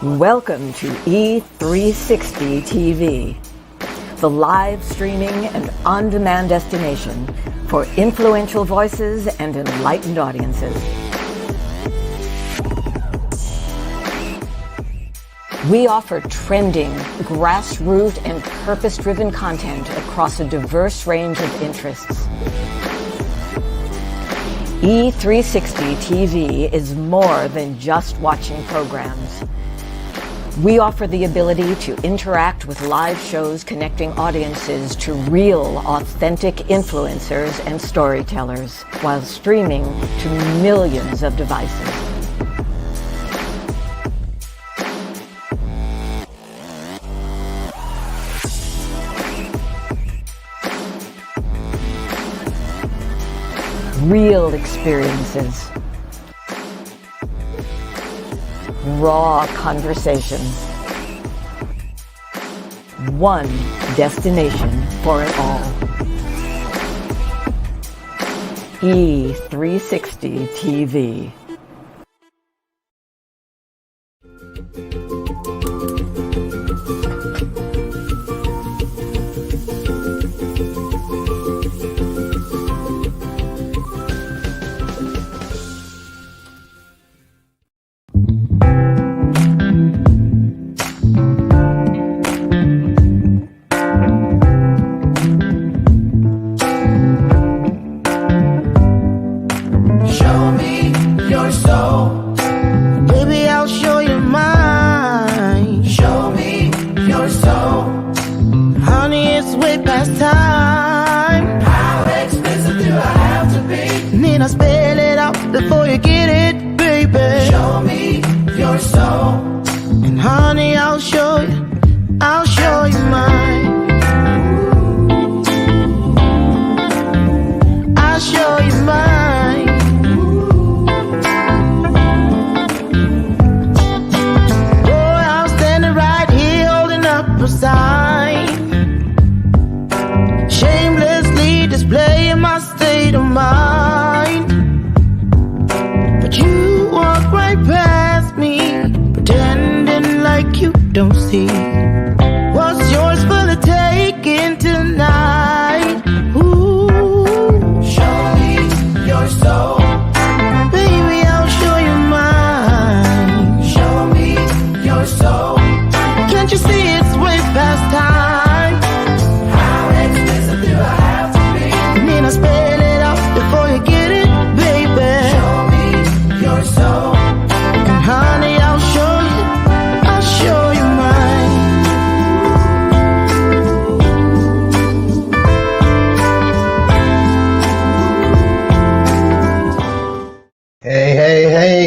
Welcome to E360 TV, the live streaming and on-demand destination for influential voices and enlightened audiences. We offer trending, grassroots, and purpose-driven content across a diverse range of interests. E360 TV is more than just watching programs. We offer the ability to interact with live shows connecting audiences to real, authentic influencers and storytellers while streaming to millions of devices. Real experiences. Raw conversations. One destination for it all. E360 TV.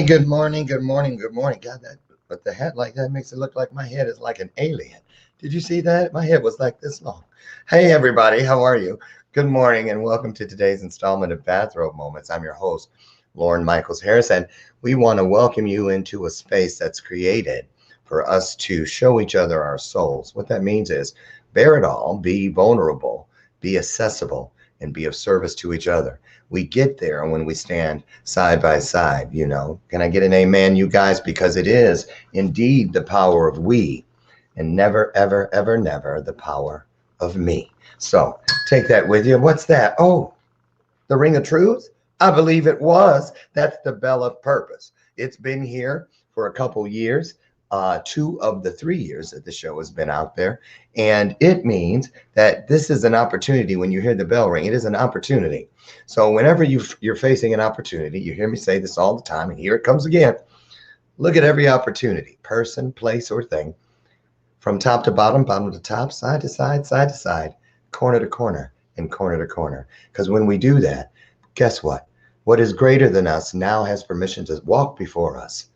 Good morning, good morning, good morning. God, that with the hat like that makes it look like my head is like an alien. Did you see that? My head was like this long. Hey, everybody, how are you? Good morning, and welcome to today's installment of Bathrobe Moments. I'm your host, Lauren Michaels Harris, and we want to welcome you into a space that's created for us to show each other our souls. What that means is bear it all, be vulnerable, be accessible, and be of service to each other. We get there when we stand side by side, you know. Can I get an amen, you guys? Because it is indeed the power of we and never, ever, ever, never the power of me. So take that with you. What's that? Oh, the ring of truth? I believe it was. That's the bell of purpose. It's been here for a couple years. 2 of the 3 years that the show has been out there. And it means that this is an opportunity. When you hear the bell ring, it is an opportunity. So whenever you're facing an opportunity, you hear me say this all the time, and here it comes again. Look at every opportunity, person, place, or thing, from top to bottom, bottom to top, side to side, side to side, corner to corner, and corner to corner. Because when we do that, guess what? What is greater than us now has permission to walk before us,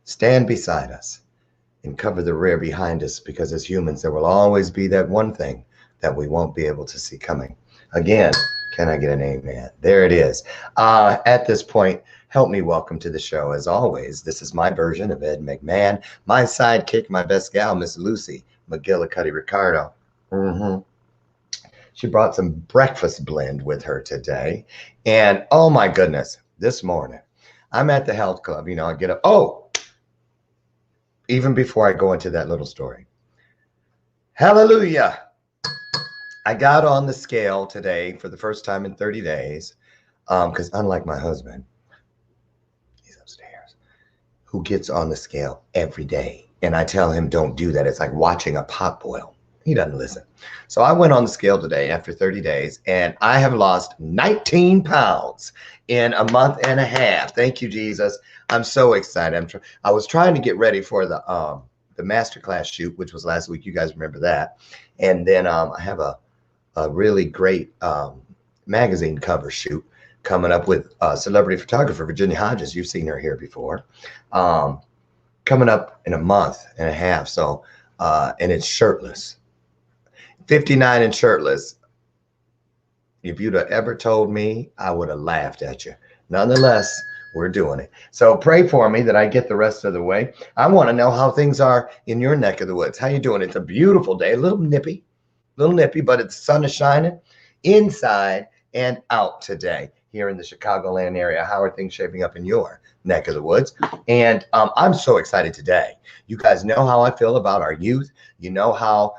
stand beside us, and cover the rear behind us, because as humans, there will always be that one thing that we won't be able to see coming. Again, can I get an amen? There it is. At this point, help me welcome to the show, as always. This is my version of Ed McMahon, my sidekick, my best gal, Miss Lucy McGillicuddy Ricardo. She brought some breakfast blend with her today. And oh my goodness, this morning, I'm at the health club. You know, I get up. Oh, even before I go into that little story. Hallelujah. I got on the scale today for the first time in 30 days because unlike my husband, he's upstairs, who gets on the scale every day. And I tell him, don't do that. It's like watching a pot boil. He doesn't listen. So I went on the scale today after 30 days, and I have lost 19 pounds in a month and a half. Thank you, Jesus. I'm so excited. I was trying to get ready for the masterclass shoot, which was last week. You guys remember that. And then I have a really great magazine cover shoot coming up with celebrity photographer Virginia Hodges. You've seen her here before. Coming up in a month and a half. So, and it's shirtless. 59 and shirtless. If you'd have ever told me, I would have laughed at you. Nonetheless, we're doing it. So pray for me that I get the rest of the way. I want to know how things are in your neck of the woods. How you doing? It's a beautiful day, a little nippy, but the sun is shining inside and out today here in the Chicagoland area. How are things shaping up in your neck of the woods? And I'm so excited today. You guys know how I feel about our youth. You know how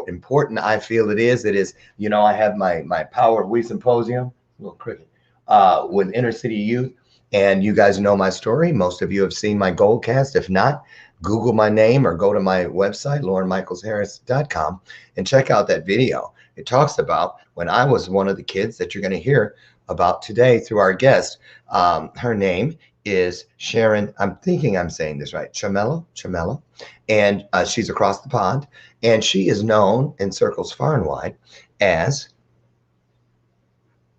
important I feel it is. It is, you know, I have my Power of We Symposium, a little cricket, with inner city youth. And you guys know my story. Most of you have seen my Goldcast. If not, Google my name or go to my website, laurenmichaelsharris.com, and check out that video. It talks about when I was one of the kids that you're going to hear about today through our guest. Her name is Sharon. I'm thinking I'm saying this right. CHEMELLO. And she's across the pond. And she is known in circles far and wide as,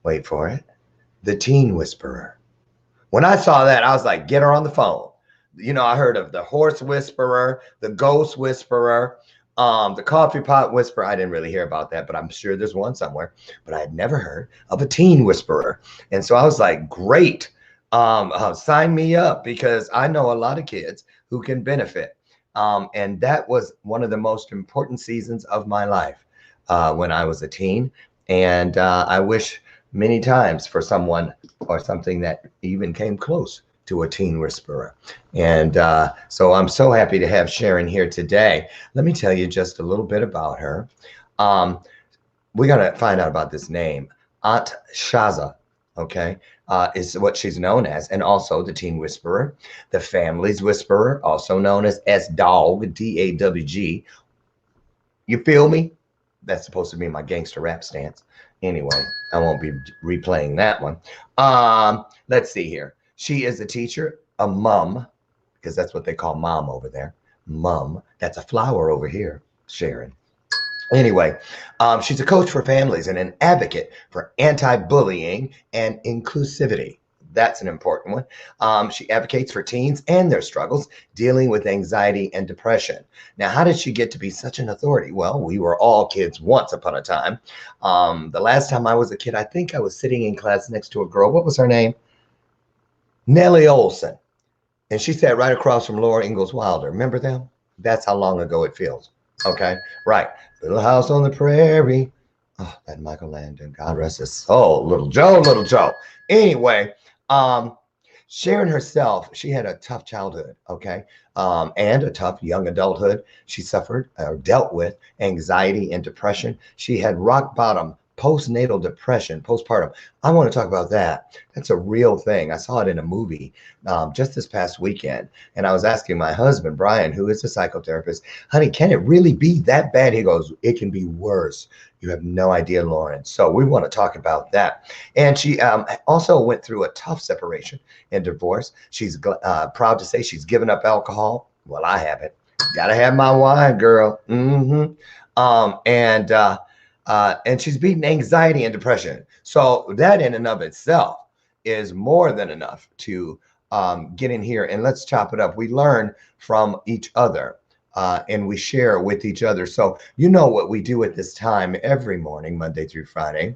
wait for it, the Teen Whisperer. When I saw that, I was like, get her on the phone. You know, I heard of the Horse Whisperer, the Ghost Whisperer, the Coffee Pot Whisperer. I didn't really hear about that, but I'm sure there's one somewhere. But I had never heard of a Teen Whisperer. And so I was like, great. Sign me up, because I know a lot of kids who can benefit. And that was one of the most important seasons of my life when I was a teen. And I wish many times for someone or something that even came close to a Teen Whisperer. And so I'm so happy to have Sharon here today. Let me tell you just a little bit about her. We're going to find out about this name. Aunt Shaza, okay, is what she's known as, and also the Teen Whisperer, the Family's Whisperer, also known as S-Dawg, D-A-W-G. You feel me? That's supposed to be my gangster rap stance. Anyway, I won't be replaying that one. Let's see here. She is a teacher, a mom, because that's what they call mom over there. Mom. That's a flower over here, Sharon. Anyway, she's a coach for families and an advocate for anti-bullying and inclusivity. That's an important one. She advocates for teens and their struggles dealing with anxiety and depression. Now, how did she get to be such an authority? Well, we were all kids once upon a time. The last time I was a kid, I think I was sitting in class next to a girl. What was her name? Nellie Olson. And she sat right across from Laura Ingalls Wilder. Remember them? That's how long ago it feels. Okay, right. Little House on the Prairie. Oh, that Michael Landon. God rest his soul. Little Joe. Anyway, Sharon herself, she had a tough childhood, okay, and a tough young adulthood. She suffered or dealt with anxiety and depression. She had rock bottom postnatal depression, postpartum. I want to talk about that. That's a real thing. I saw it in a movie just this past weekend, and I was asking my husband, Brian, who is a psychotherapist, honey, can it really be that bad? He goes, it can be worse. You have no idea, Lauren. So we want to talk about that. And she also went through a tough separation and divorce. She's proud to say she's given up alcohol. Well, I haven't. Gotta have my wine, girl. And she's beaten anxiety and depression. So that in and of itself is more than enough to get in here and let's chop it up. We learn from each other and we share with each other. So you know what we do at this time every morning, Monday through Friday.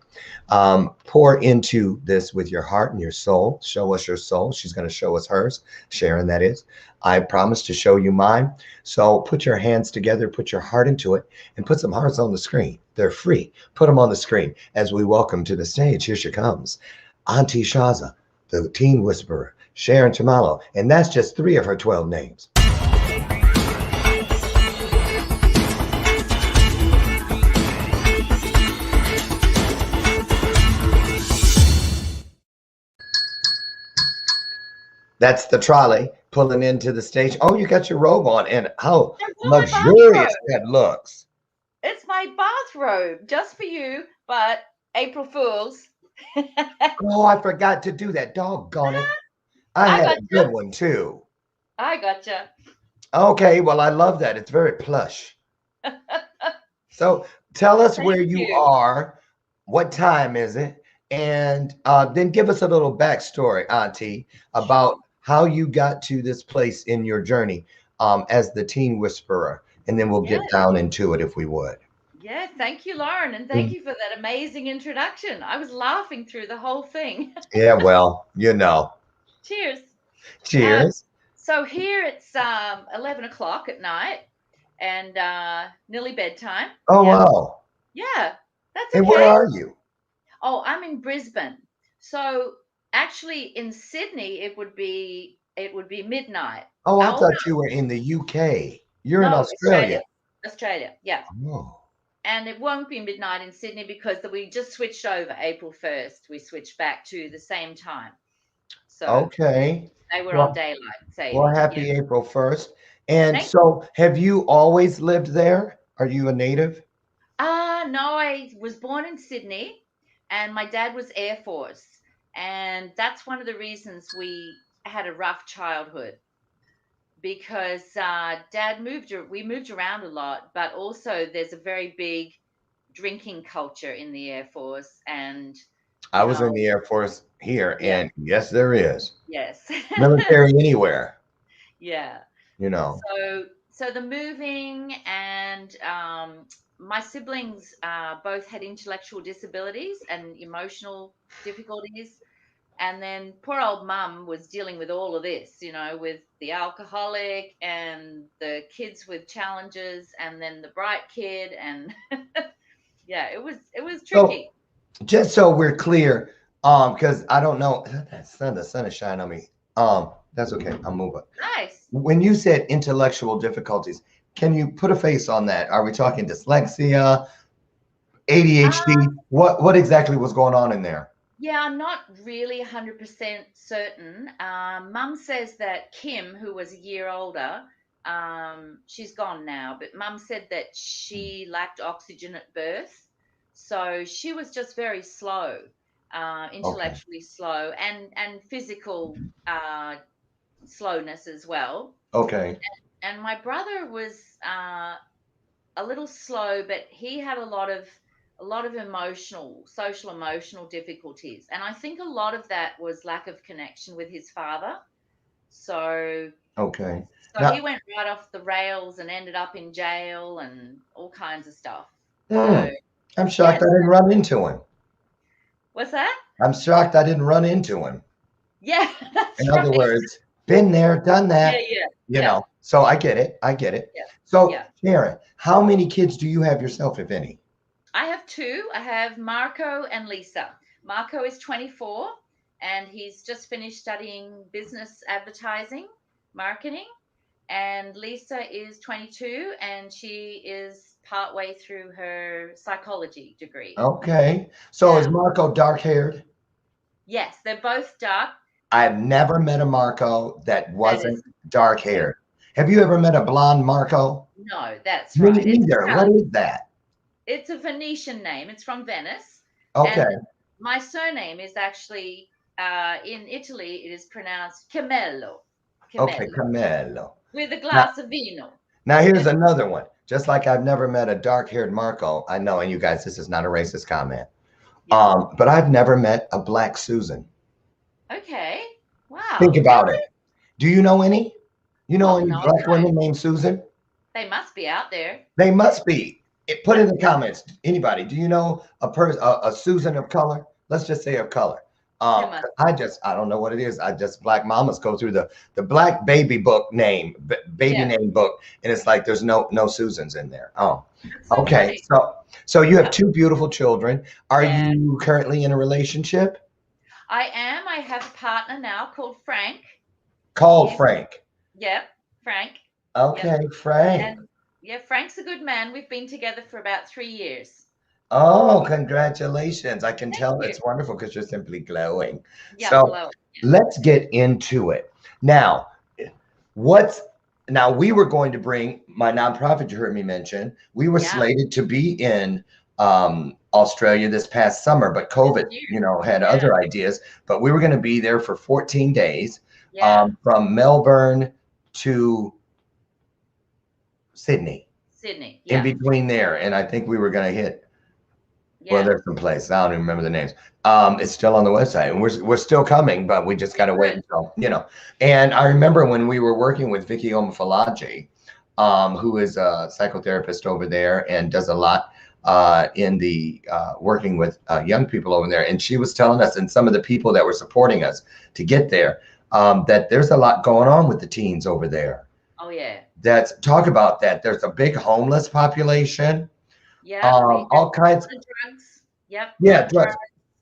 Pour into this with your heart and your soul. Show us your soul. She's going to show us hers. Sharon, that is. I promise to show you mine. So put your hands together, put your heart into it, and put some hearts on the screen. They're free. Put them on the screen as we welcome to the stage. Here she comes. Auntie Shaza, the Teen Whisperer, Sharon CHEMELLO, and that's just 3 of her 12 names. That's the trolley pulling into the station. Oh, you got your robe on, and how I wore my luxurious bathrobe. that looks. It's my bathrobe just for you, but April Fools. Oh, I forgot to do that. Doggone it. I I had a gotcha. good one too. I gotcha. Okay, well, I love that. It's very plush. So tell us where Thank you you. are, what time is it, and then give us a little backstory, Auntie, Sure. about how you got to this place in your journey as the teen whisperer, and then we'll Yeah. get down into it if we would. Yeah. Thank you, Lauren. And thank Mm. you for that amazing introduction. I was laughing through the whole thing. Yeah, well, you know. Cheers. Uh, Cheers. so here it's 11 o'clock at night and nearly bedtime. Oh, Yep. wow. Yeah. That's And where okay. are you? Oh, I'm in Brisbane. So actually in Sydney it would be midnight. Oh, I Oh thought you were in the UK. You're in no, Australia. Australia. Yeah. Oh, And it won't be midnight in Sydney because we just switched over April 1st. We switched back to the same time. So okay. they were on Well, daylight well, saving. Yeah. happy April 1st. And Thank you. so, have you always lived there? Are you a native? No, I was born in Sydney and my dad was Air Force. And that's one of the reasons we had a rough childhood because we moved around a lot, but also there's a very big drinking culture in the Air Force. And, I you was in know, the Air Force here, yeah, and yes, there is yes. military anywhere, Yeah. you know. So the moving and my siblings both had intellectual disabilities and emotional difficulties. And then poor old mum was dealing with all of this, with the alcoholic and the kids with challenges and then the bright kid and yeah, it was So, tricky. just so we're clear, because I don't know, the sun is shining on me. That's okay. I'll move it. Nice. When you said intellectual difficulties, can you put a face on that? Are we talking dyslexia, ADHD? What exactly was going on in there? Yeah, I'm not really 100% certain. Mum says that Kim, who was a year older, she's gone now, but Mum said that she lacked oxygen at birth. So she was just very slow, Okay. intellectually slow, and physical slowness as well. Okay. And my brother was a little slow, but he had a lot of social emotional difficulties. And I think a lot of that was lack of connection with his father. So Okay. so Now, he went right off the rails and ended up in jail and all kinds of stuff. hmm, So I'm shocked yes, I didn't run into him. what's that? I'm shocked I didn't run into him. Yeah, In that's other right. words, been there, done Yeah, that, yeah, you yeah, know. So I get it. I get it. yeah, So, yeah. Sharon, how many kids do you have yourself, if any? I have two. I have Marco and Lisa. Marco is 24 and he's just finished studying business advertising, marketing. And Lisa is 22 and she is partway through her psychology degree. Okay. So is Yeah. Marco dark haired? Yes, they're both dark. I've never met a Marco that That is, wasn't dark yeah. haired. Have you ever met a blonde Marco? No, that's Me right. It's either. What Italian. is that? It's a Venetian name. It's from Venice. Okay. And my surname is actually, in Italy, it is pronounced CHEMELLO. Okay. CHEMELLO. Camelo. With a Now, glass of vino. now here's another one. Just like I've never met a dark haired Marco. I know, and you guys, this is not a racist comment. Yeah. But I've never met a black Susan. Okay. Think Wow. about Really? it. Do you know any? You know Oh, any no, I black don't. women named Susan? They must be out there. They must be. Put in the comments. Anybody? Do you know a person, a Susan of color? Let's just say of color. There must. I don't know what it is. I just black mamas go through the black baby book name, baby Yeah. name book, and it's like there's no Susans in there. Oh, That's so okay. funny. So you have Yeah. two beautiful children. Are Yeah. you currently in a relationship? I am. I have a partner now called Frank. Called He's, Frank. yep, Frank. Yep. Okay, Frank. And yeah, Frank's a good man. We've been together for about 3 years. Oh, congratulations. I can Thank tell you. it's wonderful because you're simply glowing. Yeah, I'm So glowing. let's get into it. Now, what's now we were going to bring my nonprofit you heard me mention. We were Yeah. slated to be in Australia this past summer, but This COVID, year. had Yeah. other ideas. But we were going to be there for 14 days, Yeah. from Melbourne to Sydney, Sydney. in Yeah. between there. And I think we were going to hit. Well, Yeah. there's some place. I don't even remember the names. It's still on the website, and we're still coming, but we just got to wait Good. until. And I remember when we were working with Vicky Omafalaji, who is a psychotherapist over there and does a lot in the working with young people over there, and she was telling us and some of the people that were supporting us to get there that there's a lot going on with the teens over there. Oh yeah. That's talk about that. There's a big homeless population. Yeah. There's All a kinds. lot of drugs. Yep. A lot Yeah, of drugs.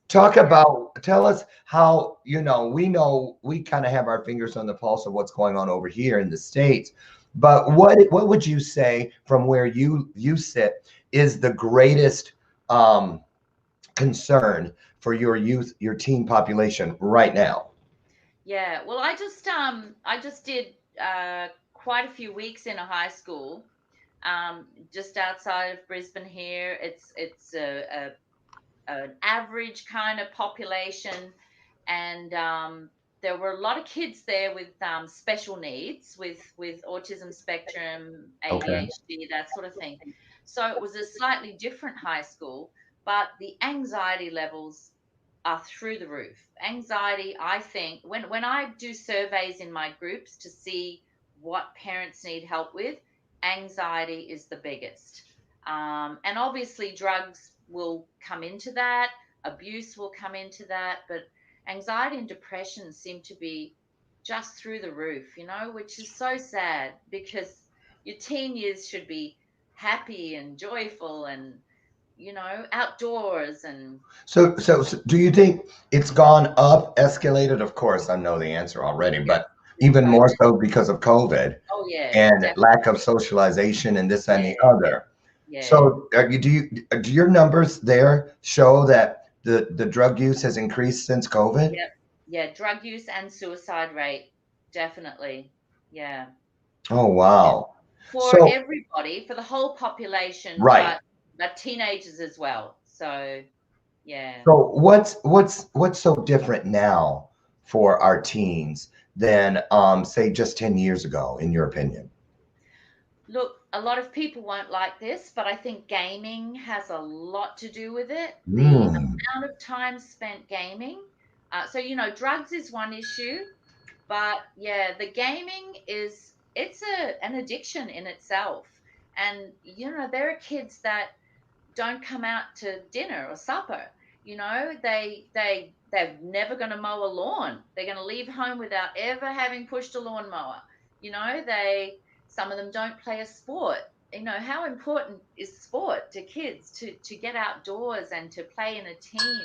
talk Yeah. about, tell us how, we kind of have our fingers on the pulse of what's going on over here in the States. But what would you say from where you sit is the greatest concern for your youth, your teen population right now? Yeah. Well, I just did quite a few weeks in a high school, just outside of Brisbane here. It's an average kind of population, and there were a lot of kids there with special needs, with autism spectrum, Okay. ADHD, that sort of thing. So it was a slightly different high school, but the anxiety levels are through the roof. Anxiety, I think, when I do surveys in my groups to see what parents need help with, anxiety is the biggest. And obviously, drugs will come into that, abuse will come into that, but anxiety and depression seem to be just through the roof, which is so sad because your teen years should be happy and joyful and, outdoors and, So do you think it's gone up, escalated? Of course, I know the answer already, yeah, but with even more COVID. so because of COVID Oh, yeah, and lack of definitely. socialization and this and Yeah, the other. yeah. So, do your numbers there show that the drug use has increased since COVID? Yep. Yeah, drug use and suicide rate, definitely. Yeah. Oh, Yeah. wow. For So, everybody, for the whole population, right. but teenagers as well. So, yeah. So, what's so different now for our teens than say just 10 years ago, in your opinion? Look, a lot of people won't like this, but I think gaming has a lot to do with it. The Mm, amount of time spent gaming. So, drugs is one issue, but yeah, the gaming it's an addiction in itself. And, there are kids that don't come out to dinner or supper. They're never going to mow a lawn. They're going to leave home without ever having pushed a lawnmower. They some of them don't play a sport. How important is sport to kids to get outdoors and to play in a team?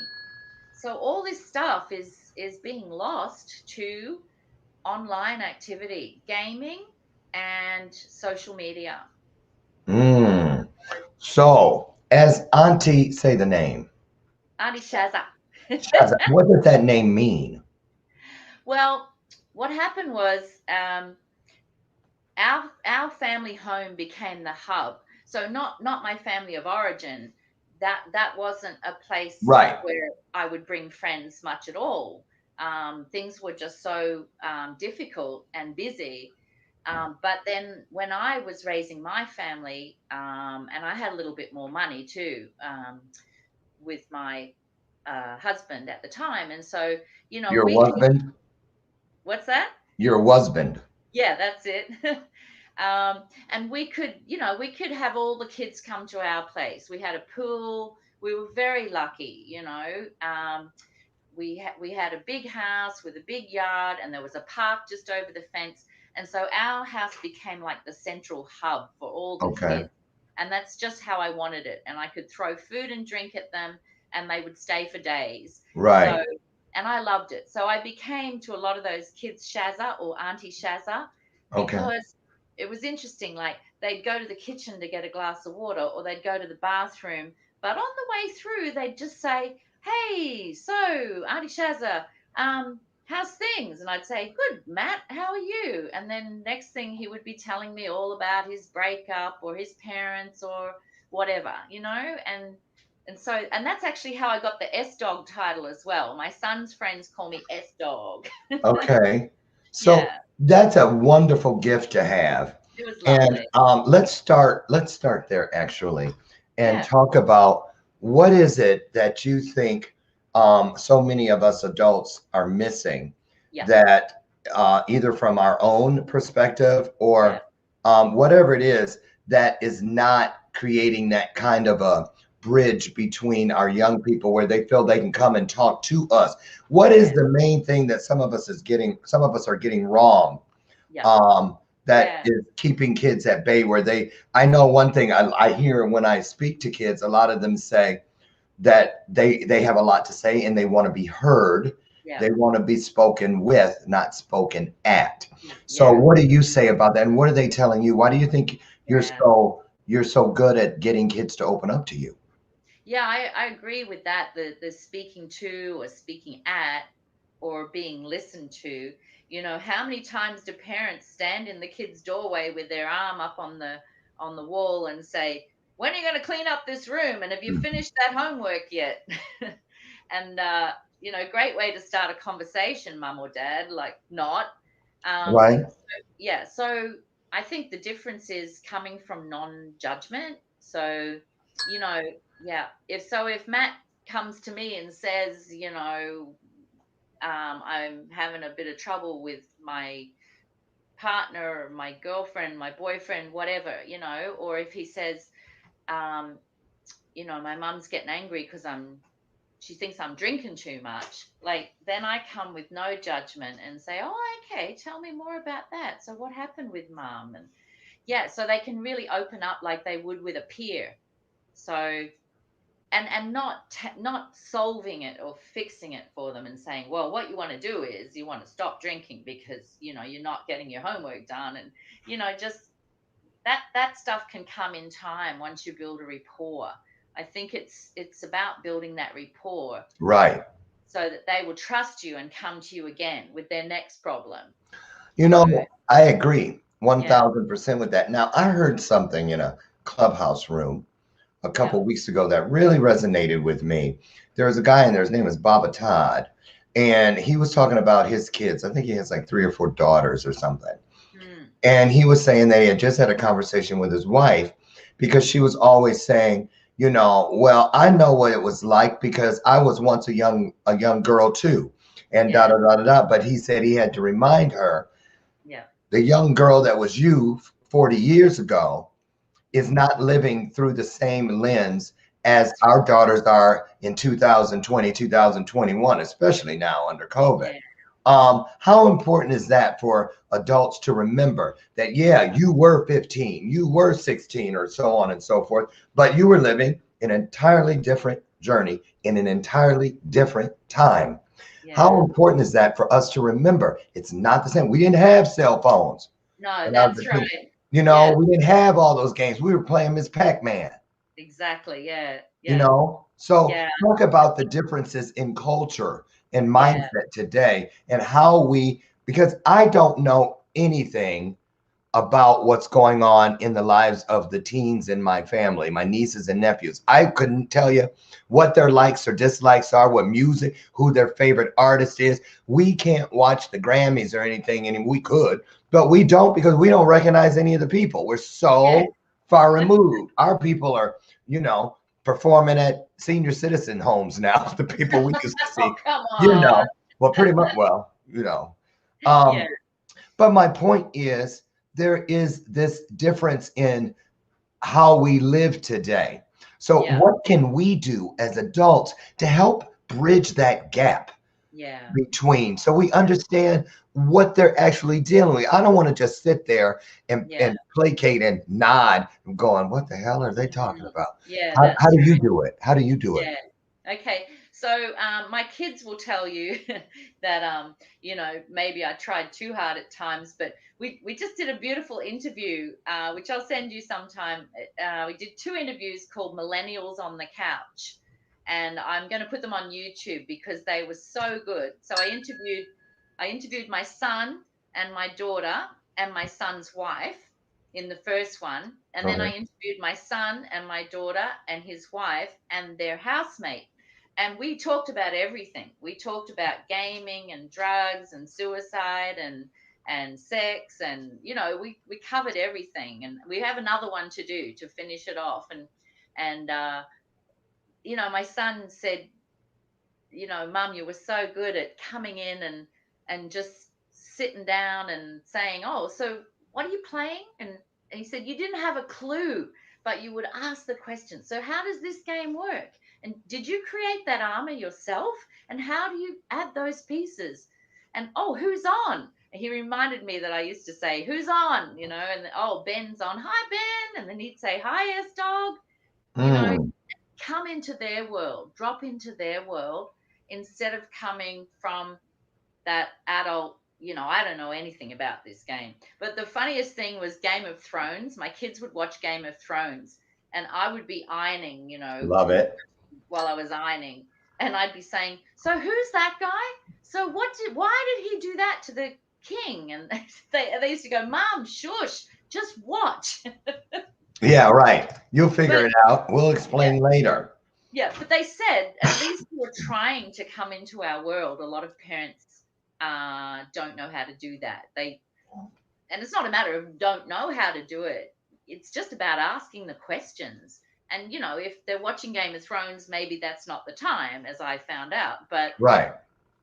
So all this stuff is being lost to online activity, gaming and social media. mm. So, as Auntie, say the name. Auntie Shaza. Shaza, what does that name mean? Well, what happened was our family home became the hub. So not my family of origin. That wasn't a place Right. where I would bring friends much at all. Things were just so difficult and busy. But then when I was raising my family, and I had a little bit more money too, with my husband at the time, and so Your we could. husband? What's that? Your husband. Yeah, that's it. And we could have all the kids come to our place. We had a pool. We were very lucky. We had a big house with a big yard, and there was a park just over the fence. And so our house became like the central hub for all the Okay. kids. And that's just how I wanted it. And I could throw food and drink at them, and they would stay for days. Right. So, and I loved it. So I became to a lot of those kids Shazza or Auntie Shazza Okay. because it was interesting. Like they'd go to the kitchen to get a glass of water, or they'd go to the bathroom. But on the way through, they'd just say, "Hey, so Auntie Shazza, how's things? And I'd say, good, Matt, how are you? And then next thing he would be telling me all about his breakup or his parents or whatever, and that's actually how I got the S Dog title as well. My son's friends call me S Dog. Okay. So Yeah, that's a wonderful gift to have. it was And lovely. let's start there actually and Yeah, talk about what is it that you think so many of us adults are missing yeah, that either from our own perspective yeah, or whatever it is that is not creating that kind of a bridge between our young people where they feel they can come and talk to us. What is yeah, the main thing that some of us are getting wrong yeah, um, that yeah, is keeping kids at bay where I know one thing I hear when I speak to kids, a lot of them say that they have a lot to say and they want to be heard. yeah, They want to be spoken with, not spoken at. So yeah, what do you say about that? And what are they telling you? Why do you think yeah. you're so good at getting kids to open up to you? Yeah, I agree with that. The speaking to or speaking at or being listened to. How many times do parents stand in the kid's doorway with their arm up on the wall and say, "When are you going to clean up this room? And have you Mm. finished that homework yet?" And great way to start a conversation, mum or dad. Like not. Right? Yeah. So I think the difference is coming from non-judgment. So you know yeah. If Matt comes to me and says, I'm having a bit of trouble with my partner, or my girlfriend, my boyfriend, whatever, or if he says, um, my mum's getting angry because she thinks I'm drinking too much. Like, then I come with no judgment and say, oh, okay, tell me more about that. So, what happened with mum? And yeah, so they can really open up like they would with a peer. So, and not solving it or fixing it for them and saying, well, what you want to do is you want to stop drinking because you're not getting your homework done, and just that stuff can come in time once you build a rapport. I think it's about building that rapport Right. so that they will trust you and come to you again with their next problem. You So know, I agree yeah, 1000% with that. Now, I heard something in a clubhouse room a yeah, couple weeks ago that really resonated with me. There was a guy in there, his name is Baba Todd, and he was talking about his kids. I think he has like 3 or 4 daughters or something. mm, And he was saying that he had just had a conversation with his wife because she was always saying, well, I know what it was like because I was once a young girl too, and da yeah, da da da da. But he said he had to remind her, yeah, the young girl that was you 40 years ago is not living through the same lens as that's our daughters are in 2020, 2021, especially now under COVID. yeah, How important is that for adults to remember that, yeah, yeah, you were 15, you were 16, or so on and so forth, but you were living an entirely different journey in an entirely different time. yeah. How important is that for us to remember? It's not the same. We didn't have cell phones No, when I was that's a kid. right. Yeah, We didn't have all those games. We were playing Miss Pac-Man, exactly. Yeah, you yeah, know? So yeah, talk about the differences in culture and yeah, mindset today and how because I don't know anything about what's going on in the lives of the teens in my family, my nieces and nephews. I couldn't tell you what their likes or dislikes are, what music, who their favorite artist is. We can't watch the Grammys or anything anymore. We could, but we don't because we don't recognize any of the people. We're yeah. so far removed. Our people are, you know, performing at senior citizen homes now. The people we used to Oh, see, come you on. know, well, pretty much, well, you know. Yeah, Um, but my point is, there is this difference in how we live today. So, yeah, what can we do as adults to help bridge that gap yeah, between so we yeah, understand what they're actually dealing with? I don't want to just sit there yeah. and placate and nod and going, what the hell are they talking Mhm. about? Yeah, How that's do you right. do it? How do you do it? Yeah. Okay. So my kids will tell you that maybe I tried too hard at times, but we just did a beautiful interview, which I'll send you sometime. We did 2 interviews called Millennials on the Couch, and I'm going to put them on YouTube because they were so good. So I interviewed I interviewed my son and my daughter and my son's wife in the first one, and then I Okay. interviewed my son and my daughter and his wife and their housemate. And we talked about everything. We talked about gaming and drugs and suicide and sex, and we covered everything. And we have another one to do to finish it off. And my son said, Mum, you were so good at coming in and just sitting down and saying, oh, so what are you playing? And he said, you didn't have a clue, but you would ask the question. So how does this game work? And did you create that armor yourself? And how do you add those pieces? And oh, who's on? And he reminded me that I used to say, who's on? And oh, Ben's on. Hi, Ben. And then he'd say, hi, S Dog. You know, Mm, come into their world, drop into their world instead of coming from that adult, I don't know anything about this game. But the funniest thing was Game of Thrones. My kids would watch Game of Thrones and I would be ironing, love it. while I was ironing. And I'd be saying, so who's that guy? So why did he do that to the king? And they used to go, Mom, shush, just watch. Yeah, right. You'll figure But it out. We'll yeah, explain later. yeah, but they said at least we're trying to come into our world. A lot of parents don't know how to do that. And it's not a matter of don't know how to do it. It's just about asking the questions. And if they're watching Game of Thrones, maybe that's not the time, as I found out. But Right.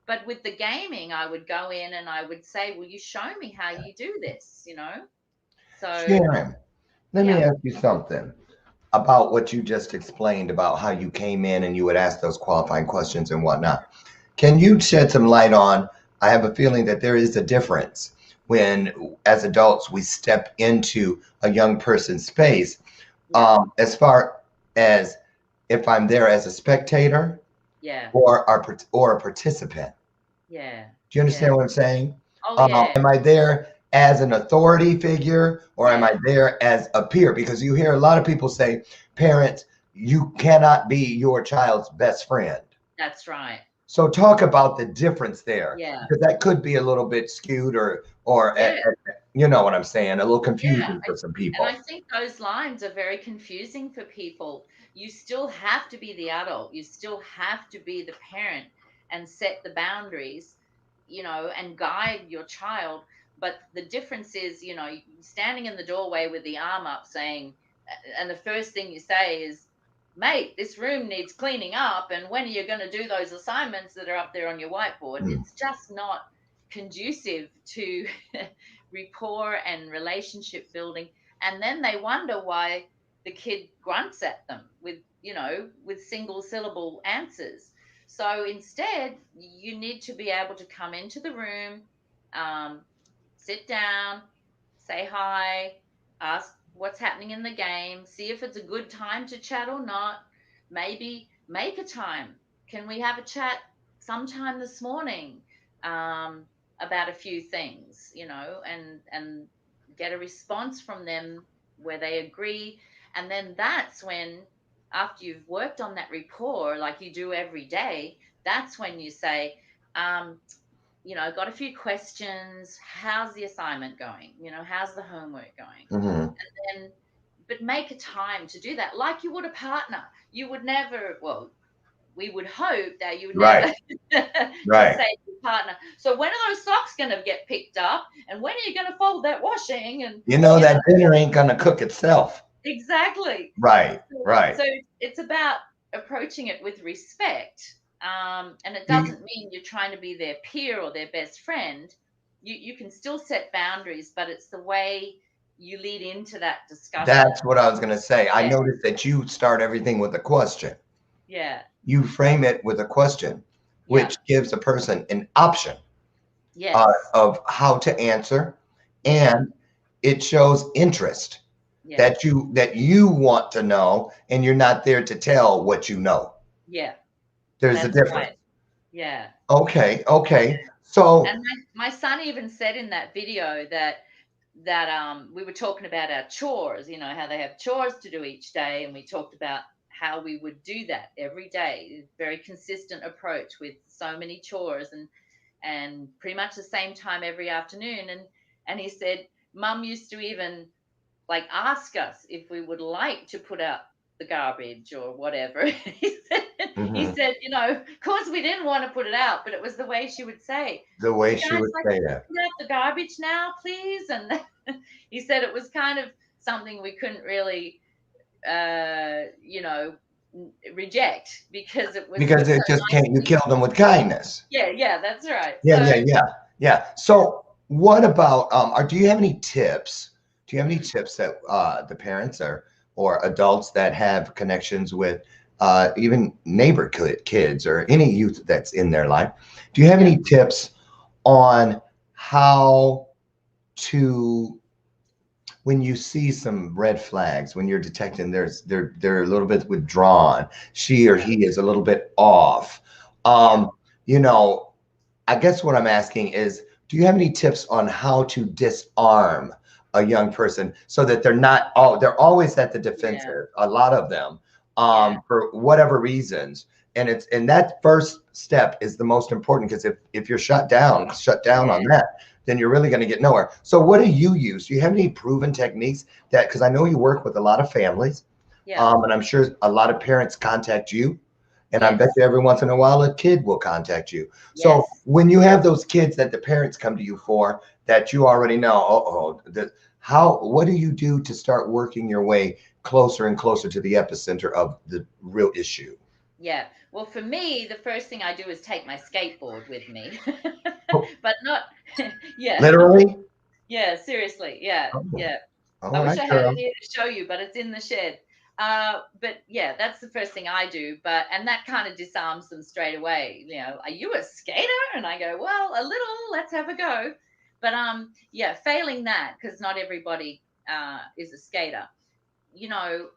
but with the gaming, I would go in and I would say, "Will you show me how you do this?" So Sharon, let me yeah, ask you something about what you just explained about how you came in and you would ask those qualifying questions and whatnot. Can you shed some light on? I have a feeling that there is a difference when, as adults, we step into a young person's space, yeah, as far as if I'm there as a spectator yeah, or a participant. yeah, Do you yeah. understand what I'm saying? Oh yeah, Am I there as an authority figure or am I yeah. there as a peer? Because you hear a lot of people say, parents, you cannot be your child's best friend. That's right. So talk about the difference there, Yeah, because that could be a little bit skewed or yeah. you know what I'm saying, a little Yeah, confusing for some and people. I think those lines are very confusing for people. You still have to be the adult. You still have to be the parent and set the boundaries, and guide your child. But the difference is, standing in the doorway with the arm up saying, and the first thing you say is, mate, this room needs cleaning up. And when are you going to do those assignments that are up there on your whiteboard? Mm. It's just not conducive to rapport and relationship building. And then they wonder why the kid grunts at them with single syllable answers. So instead, you need to be able to come into the room, um, sit down, say hi, ask what's happening in the game, see if it's a good time to chat or not. Maybe make a time. Can we have a chat sometime this morning? About a few things, and get a response from them where they agree. And then that's when, after you've worked on that rapport, like you do every day, that's when you say, um, got a few questions. How's the assignment going? How's the homework going? Hmm. And then, but make a time to do that, like you would a partner. You would never, well, we would hope that you would never Right, just right. say to your partner, so when are those socks going to get picked up? And when are you going to fold that washing? And, You know you know, that dinner ain't gonna cook itself. exactly. Right, So right. it's about approaching it with respect. And it You, doesn't mean you're trying to be their peer or their best friend. You can still set boundaries, but it's the way you lead into that discussion. that's what I was gonna say. I Yeah, noticed that you start everything with a question. yeah, You frame it with a question, yeah, which gives a person an option yes, of how to answer, yeah, and it shows interest yeah, that you want to know, and you're not there to tell what you know. yeah. There's a That's right. difference. Yeah. Okay, okay. So, And my son even said in that video that we were talking about our chores, how they have chores to do each day, and we talked about how we would do that every day. Very consistent approach with so many chores. And and pretty much the same time every afternoon. And he said, Mum used to even like ask us if we would like to put out the garbage or whatever. He Hmm. said, of course we didn't want to put it out, but it was the way she would say, The "Would way you she guys would like say to that. put out the garbage now, please?" And he said it was kind of something we couldn't really, you know, reject because it was Because so it just nice can't, you to. kill them with kindness. Yeah, yeah, that's right. Yeah, So, yeah, yeah, yeah. So what about or do you have any tips? Do you have any mm, tips that the parents or adults that have connections with even neighbor kids or any youth that's in their life? Do you have yeah, any tips on how to when you see some red flags, when you're detecting they're a little bit withdrawn, she or yeah, he is a little bit off. yeah, You know, I guess what I'm asking is, do you have any tips on how to disarm a young person so that they're always at the yeah, defensive, a lot of them, yeah, for whatever reasons. And that first step is the most important because if you're shut down yeah, on that, then you're really going to get nowhere. So what do you use? Do you have any proven techniques that, because I know you work with a lot of families, yeah, and I'm sure a lot of parents contact you, and I bet yes, you every once in a while a kid will contact you. So yes. when you have those kids that the parents come to you for, that you already know, what do you do to start working your way closer and closer to the epicenter of the real issue? Yeah. Well, for me, the first thing I do is take my skateboard with me. Oh, But not, yeah. literally? Yeah, seriously. Yeah, Oh, yeah. all I wish right, I had it girl. here to show you, but it's in the shed. But yeah, that's the first thing I do. And that kind of disarms them straight away. Are you a skater? And I go, well, a little. Let's have a go. But yeah, failing that, because not everybody is a skater.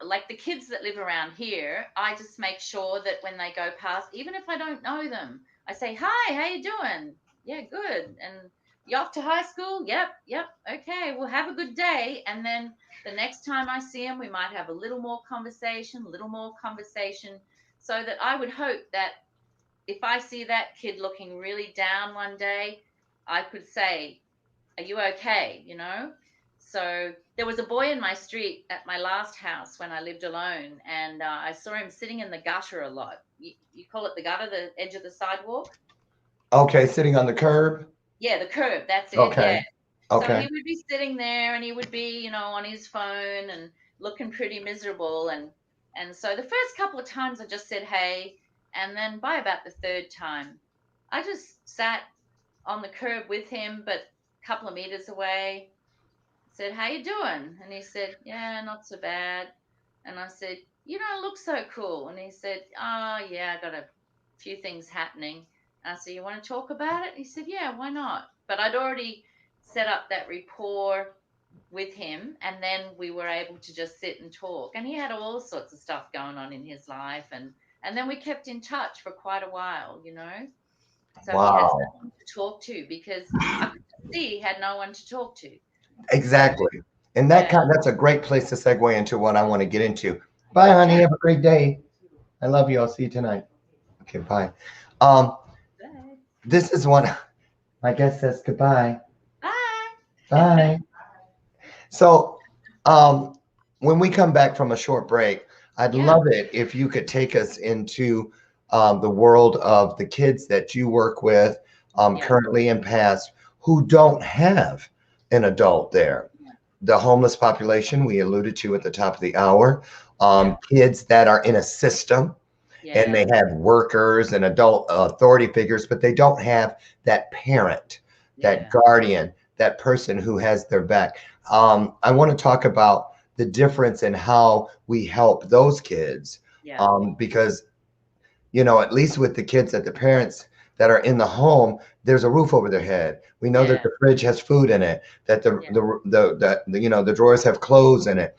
Like the kids that live around here, I just make sure that when they go past, even if I don't know them, I say, "Hi, how you doing?" "Yeah, good." "And you off to high school?" "Yep, yep." "Okay, well, have a good day." And then the next time I see them, we might have a little more conversation, so that I would hope that if I see that kid looking really down one day, I could say, "Are you okay?" So there was a boy in my street at my last house when I lived alone, and I saw him sitting in the gutter a lot. You call it the gutter, the edge of the sidewalk? Okay, sitting on the curb. Yeah, the curb, that's it. Okay, Yeah. So okay. he would be sitting there, and he would be, on his phone and looking pretty miserable. And so the first couple of times I just said, "Hey," and then by about the third time, I just sat on the curb with him, but a couple of meters away. Said, "How you doing?" And he said, "Yeah, not so bad." And I said, "You don't look so cool." And he said, "Oh, yeah, I got a few things happening." And I said, "You want to talk about it?" He said, "Yeah, why not?" But I'd already set up that rapport with him, and then we were able to just sit and talk. And he had all sorts of stuff going on in his life, and then we kept in touch for quite a while. So he had Wow. someone to talk to, because I could see he had no one to talk to. So Exactly. And yeah. that's a great place to segue into what I want to get into. Bye, honey. Yeah. Have a great day. I love you. I'll see you tonight. Okay, bye. Um, Bye. this is one my guest says goodbye. Bye. Bye. So, um, when we come back from a short break, I'd Yeah. love it if you could take us into the world of the kids that you work with, Yeah. currently and past, who don't have an adult there. Yeah. The homeless population we alluded to at the top of the hour, Yeah. kids that are in a system and they Yeah. have workers and adult authority figures, but they don't have that parent, that Yeah. guardian, that person who has their back. I want to talk about the difference in how we help those kids, Yeah. because at least with the kids that the parents that are in the home, there's a roof over their head. We know that Yeah. the fridge has food in it, that Yeah. the drawers have clothes in it.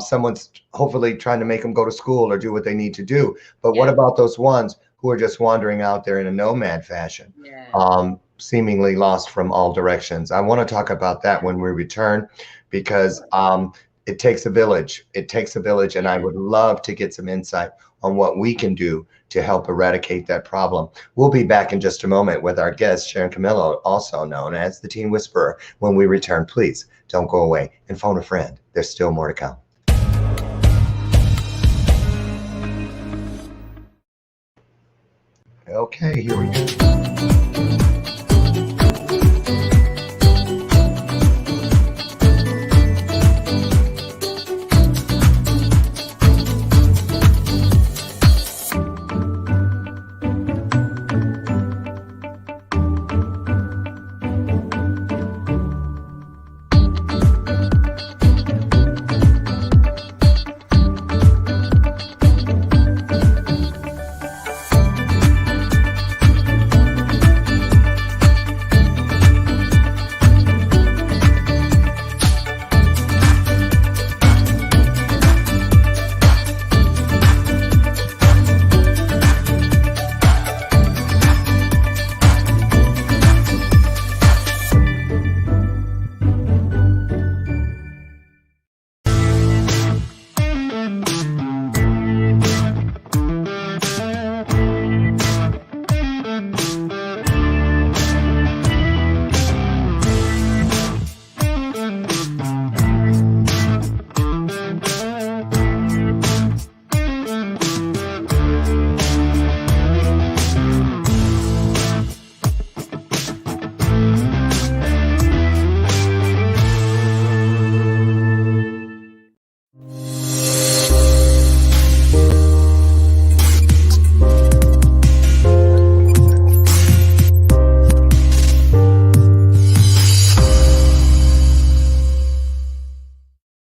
Someone's hopefully trying to make them go to school or do what they need to do. But what Yeah. about those ones who are just wandering out there in a nomad fashion, Yeah. seemingly lost from all directions? I want to talk about that Yeah. when we return, because Sure. It takes a village. It takes a village. And I Yeah. would love to get some insight on what we can do to help eradicate that problem. We'll be back in just a moment with our guest, Sharon Camillo, also known as the Teen Whisperer. When we return, please don't go away and phone a friend. There's still more to come. Okay, here we go.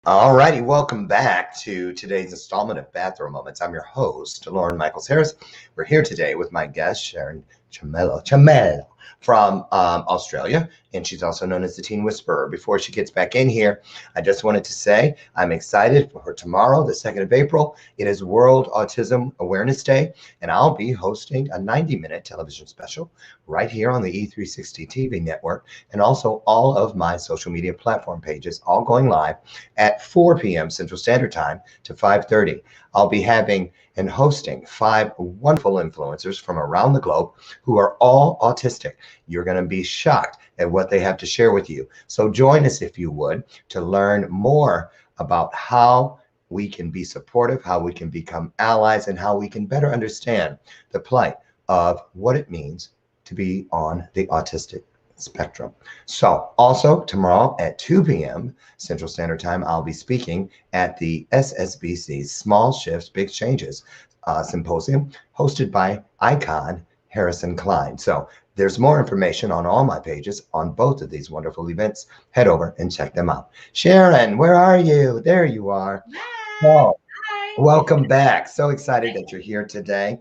All righty, welcome back to today's installment of Bathrobe Moments. I'm your host, Lauren Michaels Harris. We're here today with my guest, Sharon CHEMELLO from Australia, and she's also known as the Teen Whisperer. Before she gets back in here, I just wanted to say I'm excited for tomorrow, the 2nd of April. It is World Autism Awareness Day, and I'll be hosting a 90-minute television special right here on the E360 TV network, and also all of my social media platform pages, all going live at 4 p.m. Central Standard Time to 5:30. I'll be having and hosting 5 wonderful influencers from around the globe who are all autistic. You're going to be shocked at what they have to share with you. So join us, if you would, to learn more about how we can be supportive, how we can become allies, and how we can better understand the plight of what it means to be on the autistic spectrum. So also tomorrow at 2 p.m. Central Standard Time, I'll be speaking at the SSBC's Small Shifts, Big Changes Symposium, hosted by Icon Harrison Klein. So there's more information on all my pages on both of these wonderful events. Head over and check them out. Sharon, where are you? There you are. Hi. Oh, Hi. welcome back. So excited that you're here today.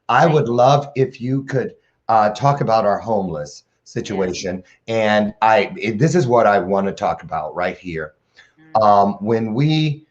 I would love if you could talk about our homeless situation. And this is what I want to talk about right here. When we,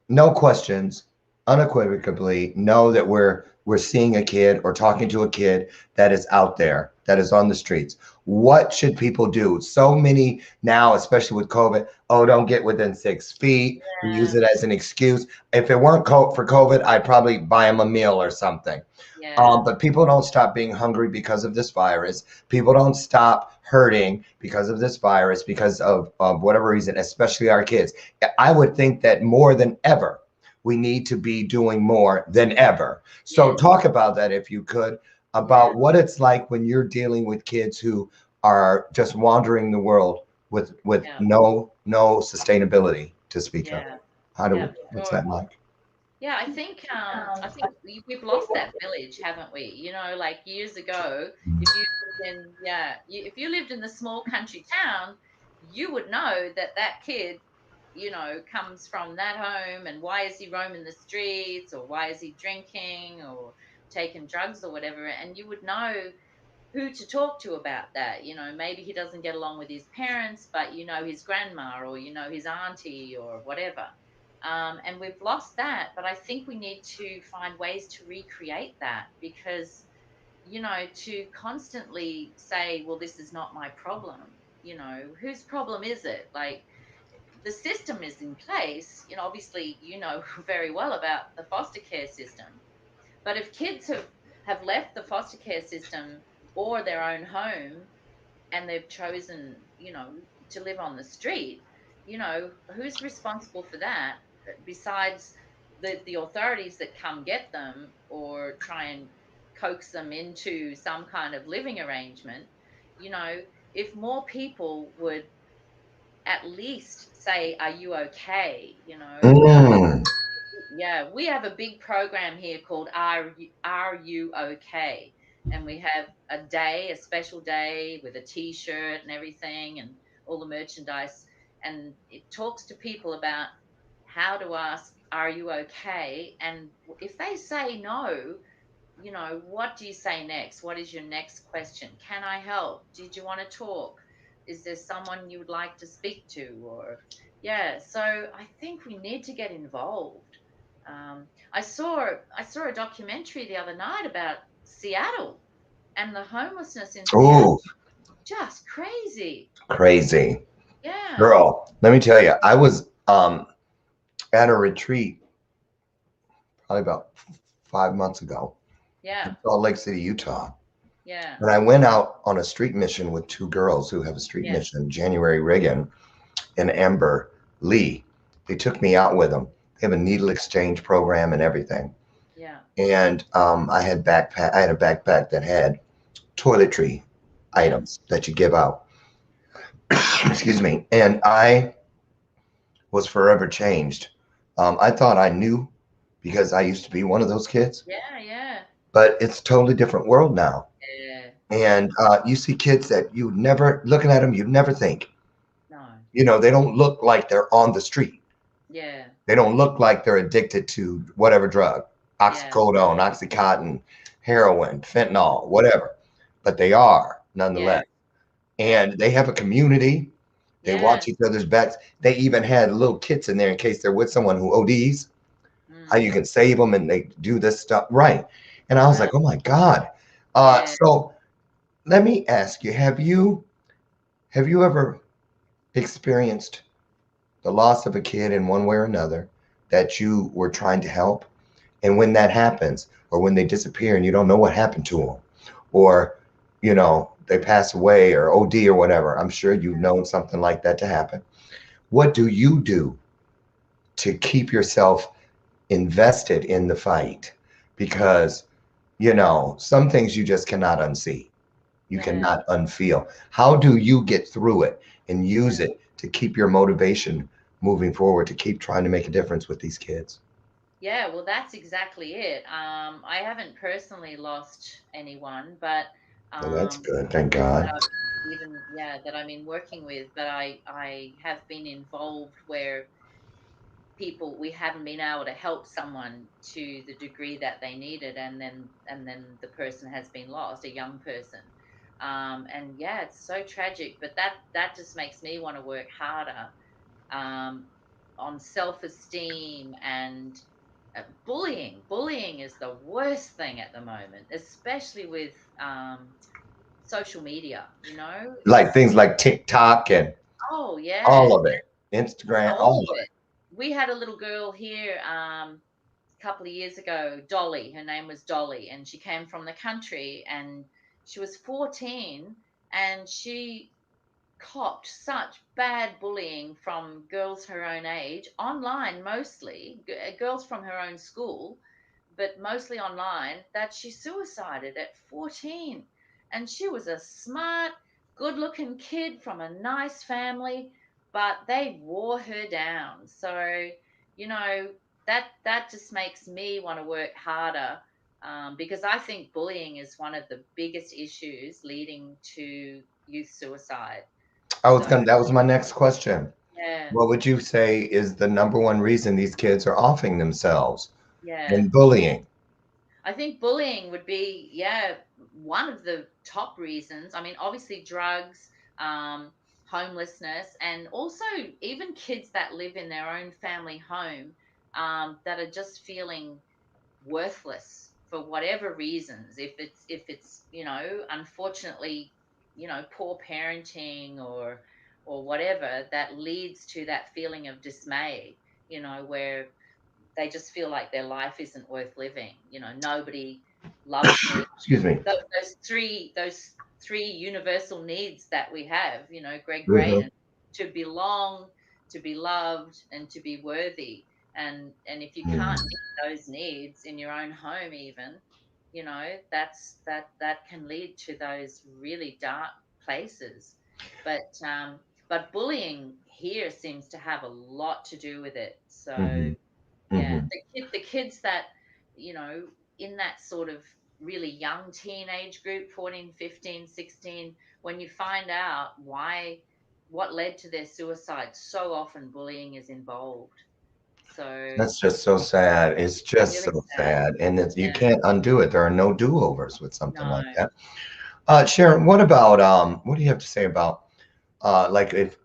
no questions, unequivocally know that we're seeing a kid or talking to a kid that is out there, that is on the streets. What should people do? So many now, especially with COVID, oh, don't get within 6 feet. We use it as an excuse. If it weren't for COVID, I'd probably buy them a meal or something. Yeah. But people don't stop being hungry because of this virus. People don't stop hurting because of this virus, because of whatever reason, especially our kids. I would think that more than ever, we need to be doing more than ever. So Yes. talk about that, if you could, about Yeah. what it's like when you're dealing with kids who are just wandering the world with Yeah. no sustainability to speak of. Yeah. What's Sure. that like? Yeah, I think we've lost that village, haven't we? Like years ago, if you lived in if you lived in the small country town, you would know that that kid, comes from that home, and why is he roaming the streets, or why is he drinking or taking drugs or whatever, and you would know who to talk to about that. Maybe he doesn't get along with his parents, but his grandma, or his auntie, or whatever. And we've lost that, but I think we need to find ways to recreate that, because to constantly say, well, this is not my problem, whose problem is it? Like, the system is in place. Obviously, very well about the foster care system. But if kids have left the foster care system or their own home, and they've chosen, to live on the street, who's responsible for that, besides the authorities that come get them or try and coax them into some kind of living arrangement? You know, if more people would at least say, "Are you okay?" Mm. Yeah, we have a big program here called Are You Okay? And we have a special day with a T-shirt and everything, and all the merchandise, and it talks to people about how to ask, "Are you okay?" And if they say no, what do you say next? What is your next question? Can I help? Did you want to talk? Is there someone you would like to speak to? Or, yeah, so I think we need to get involved. I saw a documentary the other night about Seattle, and the homelessness in Seattle. Oh, Just crazy. crazy. Yeah, Girl, let me tell you, I was at a retreat probably about 5 months ago yeah, in Salt Lake City, Utah. yeah, And I went out on a street mission with two girls who have a street yeah, mission, January Riggin and Amber Lee. They took me out with them. They have a needle exchange program and everything. yeah, And I had a backpack that had toiletry yeah, items that you give out. Excuse me. And I was forever changed. I thought I knew because I used to be one of those kids, yeah, yeah, but it's a totally different world now. yeah, yeah. And you see kids that you never, looking at them, you'd never think, No, they don't look like they're on the street. yeah, They don't look like they're addicted to whatever drug, yeah, oxycodone, oxycontin, heroin, fentanyl, whatever. But they are yeah, nonetheless. yeah, And they have a community. They yeah. watch each other's backs. They even had little kits in there in case they're with someone who ODs, how you Mm, can save them and they do this stuff. Right. And I was wow. like, oh my God. Yeah. So let me ask you, have you ever experienced the loss of a kid in one way or another that you were trying to help? And when that happens, or when they disappear and you don't know what happened to them, or they pass away or OD or whatever, I'm sure you've known something like that to happen. What do you do to keep yourself invested in the fight? Because some things you just cannot unsee. You Yeah. cannot unfeel. How do you get through it and Yeah. use it to keep your motivation moving forward, to keep trying to make a difference with these kids? Yeah, well, that's exactly it. I haven't personally lost anyone, but Well, that's um, good. Thank that God. I've that I'm in working with, but I have been involved where we haven't been able to help someone to the degree that they needed, and then the person has been lost, a young person. And yeah, it's so tragic, but that just makes me want to work harder, um, on self-esteem. And bullying is the worst thing at the moment, especially with social media. Like It's things like TikTok and Oh yeah, all of it, Instagram, all all of of it. We had a little girl here, a couple of years ago, Dolly. Her name was Dolly, and she came from the country, and she was 14, and she copped such bad bullying from girls her own age, online mostly, girls from her own school, but mostly online, that she suicided at 14. And she was a smart, good looking kid from a nice family, but they wore her down. So, you know, that just makes me want to work harder, because I think bullying is one of the biggest issues leading to youth suicide. So, that was my next question. yeah, What would you say is the number one reason these kids are offing themselves yeah. and bullying? I think bullying would be, yeah, one of the top reasons. I mean, obviously drugs, um, homelessness, and also even kids that live in their own family home, that are just feeling worthless for whatever reasons. If it's unfortunately, poor parenting, or whatever that leads to that feeling of dismay, where they just feel like their life isn't worth living. Nobody loves me. Excuse me. Those three universal needs that we have, Greg Hmm. Braden, to belong, to be loved, and to be worthy. And if you can't meet those needs in your own home, even, that can lead to those really dark places. But bullying here seems to have a lot to do with it. So Hmm. yeah, Hmm. the kids that, in that sort of really young teenage group, 14, 15, 16, when you find out what led to their suicide, so often bullying is involved. So That's just so sad. It's just really so sad. sad, and you Yeah. can't undo it. There are no do-overs with something No. like that. Sharon, what about what do you have to say about like if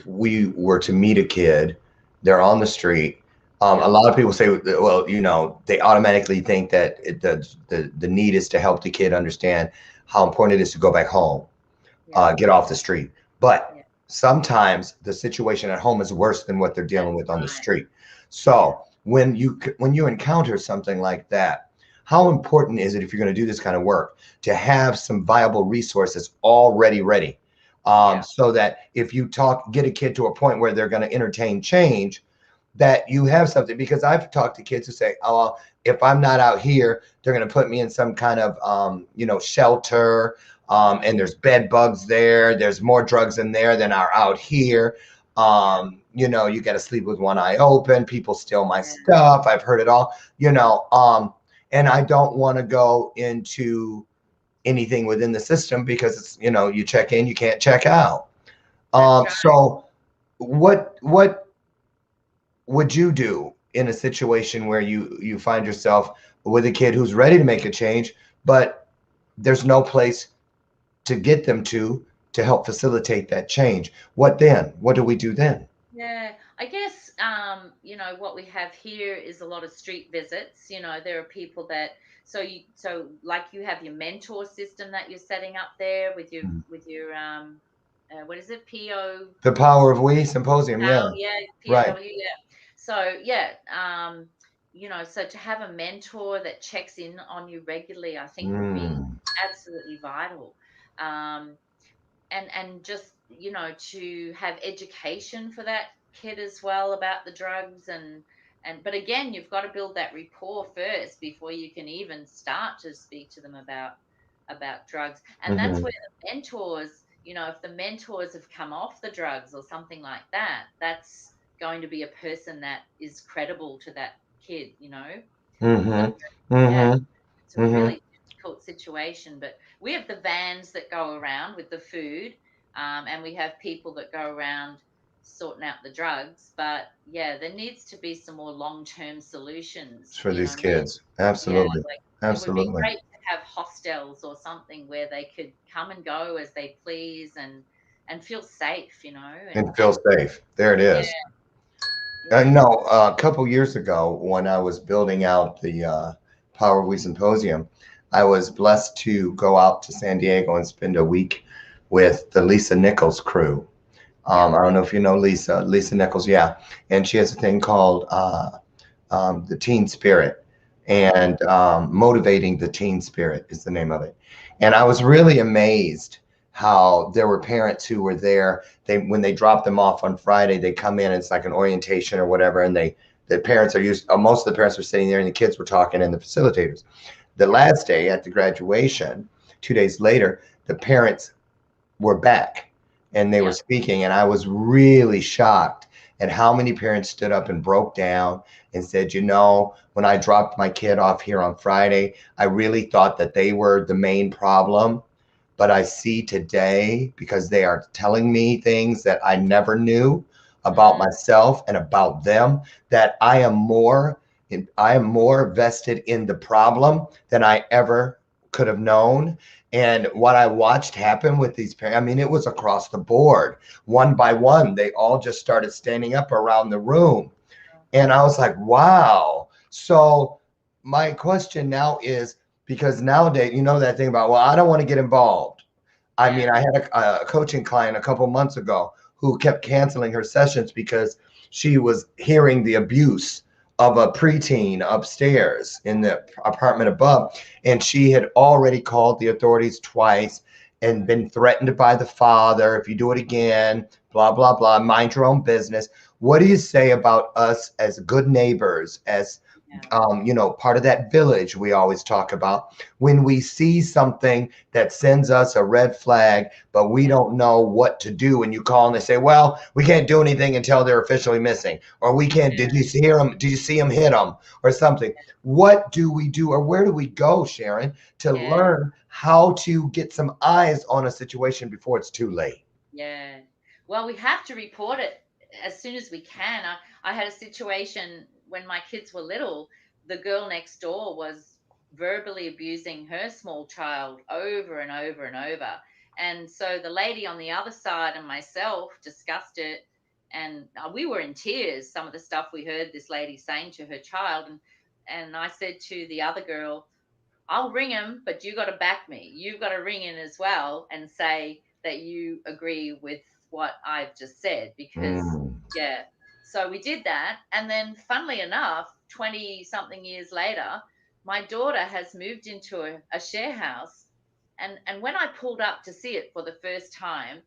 we were to meet a kid, they're on the street. A Yeah. lot of people say, well, they automatically think that the need is to help the kid understand how important it is to go back home, Yeah. get off the street. But Yeah. sometimes the situation at home is worse than what they're dealing That's with on the right. street. Yeah. So when you encounter something like that, how important is it, if you're going to do this kind of work, to have some viable resources already ready, Yeah. so that if you get a kid to a point where they're going to entertain change, that you have something? Because I've talked to kids who say, oh, if I'm not out here, they're going to put me in some kind of shelter, and there's bed bugs there. There's more drugs in there than are out here. Yeah. You got to sleep with one eye open. People steal my Yeah. stuff. I've heard it all. And I don't want to go into anything within the system, because it's, you check in, you can't check out. That's right. So what would you do in a situation where you find yourself with a kid who's ready to make a change, but there's no place to get them to help facilitate that change? What then? What do we do then? Yeah, I guess what we have here is a lot of street visits. There are people that, so like you have your mentor system that you're setting up there with your what is it? PO. The Power of We Symposium. Yeah. Yeah, Right. POW, yeah. So yeah, so to have a mentor that checks in on you regularly, I think would be Mm. absolutely vital. Um, and just, to have education for that kid as well about the drugs, but again, you've got to build that rapport first before you can even start to speak to them about drugs. And that's Hmm. where the mentors, if the mentors have come off the drugs or something like that, that's going to be a person that is credible to that kid. So Hmm. yeah, Hmm. it's a Hmm. really difficult situation. But we have the vans that go around with the food, and we have people that go around sorting out the drugs. But yeah, there needs to be some more long-term solutions. For these More, kids. yeah, Absolutely. like it would be Absolutely. great to have hostels or something where they could come and go as they please, and feel safe. And feel safe. There it Yeah, is. yeah, A couple years ago, when I was building out the Power We Symposium, I was blessed to go out to San Diego and spend a week with the Lisa Nichols crew. yeah, I don't know if you know Lisa Nichols, yeah. And she has a thing called the Teen Spirit, mm, and Motivating the Teen Spirit is the name of it. And I was really amazed how there were parents who were there. When they drop them off on Friday, they come in, it's like an orientation or whatever, and the parents are used. Most of the parents were sitting there, and the kids were talking, and the facilitators. The yeah, last day at the graduation, 2 days later, the parents were back and they were yeah, speaking, and I was really shocked at how many parents stood up and broke down and said, when I dropped my kid off here on Friday, I really thought that they were the main problem, but I see today, because they are telling me things that I never knew about mm, myself and about them, that I am more vested in the problem than I ever could have known. And what I watched happen with these parents, I mean, it was across the board. One by one, they all just started standing up around the room. And I was like, wow. So my question now is, because nowadays, that thing about, well, I don't want to get involved. I yeah, mean, I had a coaching client a couple months ago who kept canceling her sessions because she was hearing the abuse of a preteen upstairs in the apartment above. And she had already called the authorities twice and been threatened by the father. If you do it again, blah, blah, blah, mind your own business. What do you say about us as good neighbors, as Yeah. part of that village we always talk about, when we see something that sends us a red flag, but we don't know what to do, and you call and they say, well, we can't do anything until they're officially missing, or we can't, did you see them, did you see them hit them or something? What do we do, or where do we go, Sharon, to Yeah. learn how to get some eyes on a situation before it's too late? Yeah. Well, we have to report it as soon as we can. I had a situation when my kids were little. The girl next door was verbally abusing her small child over and over and over. And so the lady on the other side and myself discussed it. And we were in tears, some of the stuff we heard this lady saying to her child. And I said to the other girl, I'll ring him, but you got to back me. You've got to ring in as well and say that you agree with what I've just said because, Mm. yeah. So we did that. And then, funnily enough, 20 something years later, my daughter has moved into a share house. And when I pulled up to see it for the first time,